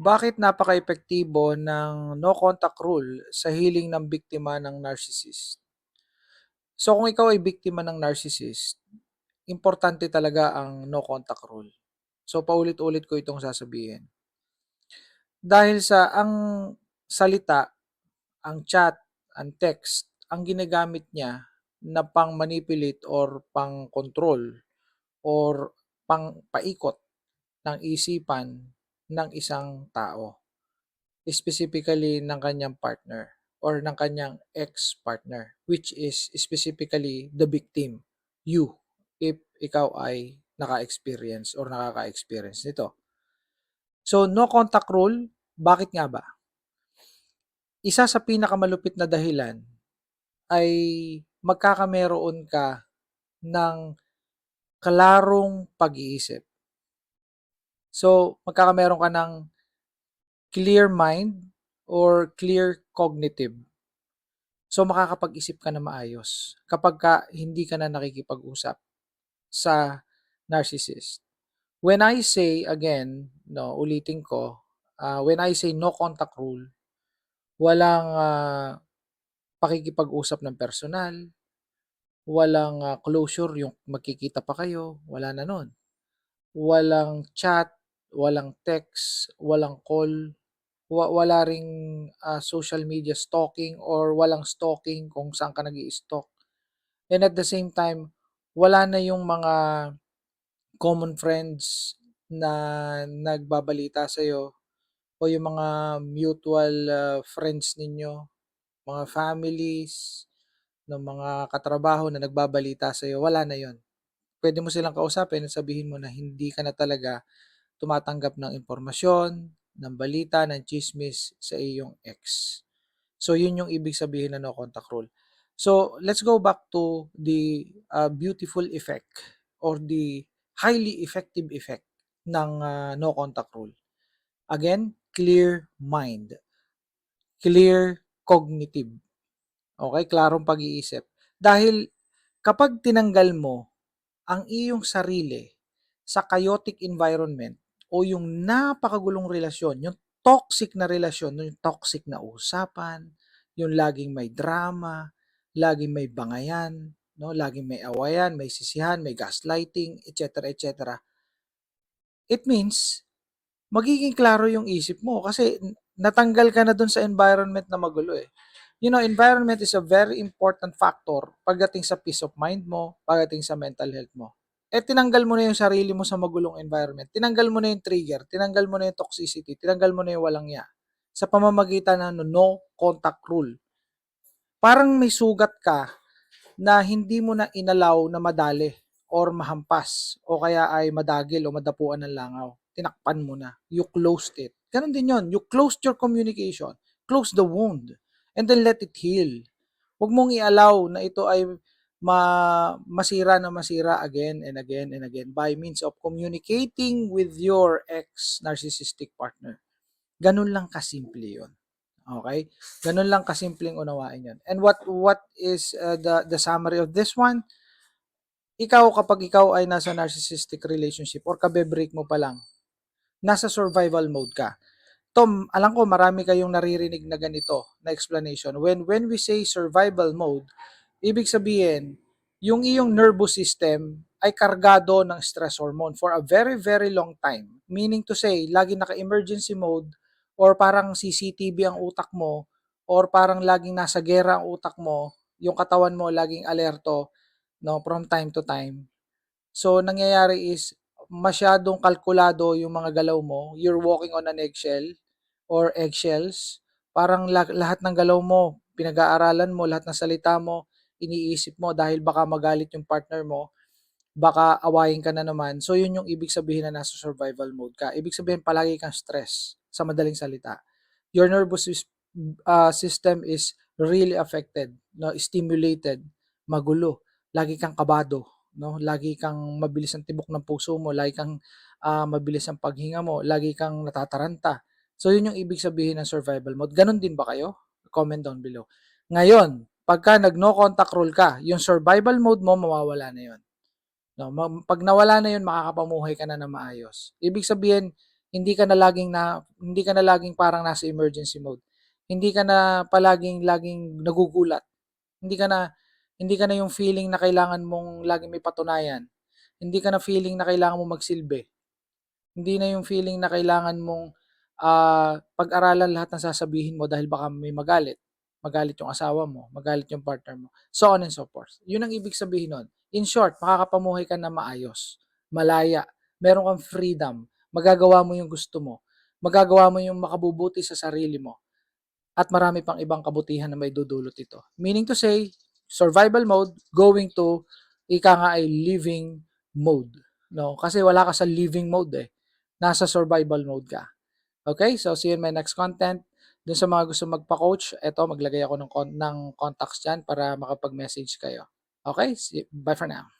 Bakit napakaepektibo ng no contact rule sa healing ng biktima ng narcissist? So kung ikaw ay biktima ng narcissist, importante talaga ang no contact rule. So paulit-ulit ko itong sasabihin. Dahil sa ang salita, ang chat, ang text, ang ginagamit niya na pang-manipulate or pang-control or pang-paikot ng isipan ng isang tao. Specifically ng kanyang partner or ng kanyang ex-partner, which is specifically the victim, you, if ikaw ay naka-experience or nakaka-experience nito. So, no contact rule, bakit nga ba? Isa sa pinakamalupit na dahilan ay magkakameron ka ng klarong pag-iisip. So, magkakameron ka ng clear mind or clear cognitive. So makakapag-isip ka na maayos kapag hindi ka na nakikipag-usap sa narcissist. When I say again, no, ulitin ko, when I say no contact rule, walang pakikipag-usap ng personal, walang closure yung magkikita pa kayo, wala na nun. Walang chat, walang text, walang call, wala ring social media stalking or walang stalking kung saan ka nag-i-stalk. And at the same time, wala na yung mga common friends na nagbabalita sa'yo o yung mga mutual friends ninyo, mga families, ng mga katrabaho na nagbabalita sa'yo, wala na yon. Pwede mo silang kausapin at sabihin mo na hindi ka na talaga tumatanggap ng impormasyon, ng balita, ng chismis sa iyong ex. So, yun yung ibig sabihin na no contact rule. So, let's go back to the beautiful effect or the highly effective effect ng no contact rule. Again, clear mind, clear cognitive. Okay, klarong pag-iisip. Dahil kapag tinanggal mo ang iyong sarili sa chaotic environment o yung napakagulong relasyon, yung toxic na relasyon, yung toxic na usapan, yung laging may drama, laging may bangayan, no, laging may awayan, may sisihan, may gaslighting, etc., etc. It means magiging klaro yung isip mo kasi natanggal ka na dun sa environment na magulo eh. You know, environment is a very important factor pagdating sa peace of mind mo, pagdating sa mental health mo. Eh, tinanggal mo na yung sarili mo sa magulong environment. Tinanggal mo na yung trigger, tinanggal mo na yung toxicity, tinanggal mo na yung walang ya. Sa pamamagitan ng no contact rule. Parang may sugat ka na hindi mo na inalaw na madali or mahampas o kaya ay madagil o madapuan ng langaw. Tinakpan mo na. You closed it. Ganon din yon. You closed your communication. Close the wound. And then let it heal. Huwag mong i-allow na ito ay masira na masira again and again and again by means of communicating with your ex-narcissistic partner. Ganun lang kasimple yon. Okay? Ganun lang kasimpleng unawain yon. And what is the summary of this one? Ikaw kapag ikaw ay nasa narcissistic relationship or kabe-break mo pa lang, nasa survival mode ka. Tom, alam ko marami kayong naririnig na ganito na explanation. When we say survival mode, ibig sabihin, yung iyong nervous system ay kargado ng stress hormone for a very, very long time. Meaning to say, lagi naka-emergency mode or parang CCTV ang utak mo or parang laging nasa gera ang utak mo, yung katawan mo laging alerto no, from time to time. So, nangyayari is, masyadong kalkulado yung mga galaw mo. You're walking on an eggshell or eggshells. Parang lahat ng galaw mo, pinag-aaralan mo, lahat ng salita mo, iniisip mo dahil baka magalit yung partner mo, baka awayin ka na naman. So, yun yung ibig sabihin na nasa survival mode ka. Ibig sabihin, palagi kang stress sa madaling salita. Your nervous system is really affected, no, stimulated, magulo, lagi kang kabado, no, lagi kang mabilis ang tibok ng puso mo, lagi kang mabilis ang paghinga mo, lagi kang natataranta. So yun yung ibig sabihin ng survival mode. Ganon din ba kayo? Comment down below. Ngayon, pagka nag no contact rule ka, yung survival mode mo mawawala na yun. No, pag nawala na yun, makakapamuhay ka na ng maayos. Ibig sabihin, Hindi ka na laging parang nasa emergency mode. Hindi ka na palaging-laging nagugulat. Hindi ka na hindi ka na yung feeling na kailangan mong laging may patunayan. Hindi ka na feeling na kailangan mong magsilbi. Hindi na yung feeling na kailangan mong, pag-aralan lahat ng sasabihin mo dahil baka may magalit. Magalit yung asawa mo, magalit yung partner mo, so on and so forth. Yun ang ibig sabihin nun. In short, makakapamuhay ka na maayos, malaya, meron kang freedom, magagawa mo yung gusto mo, magagawa mo yung makabubuti sa sarili mo, at marami pang ibang kabutihan na may dudulot ito. Meaning to say, survival mode going to ika nga ay living mode. No? Kasi wala ka sa living mode eh. Nasa survival mode ka. Okay? So, see you in my next content. Dun sa mga gusto magpa-coach, eto, maglagay ako ng contacts dyan para makapag-message kayo. Okay? Bye for now.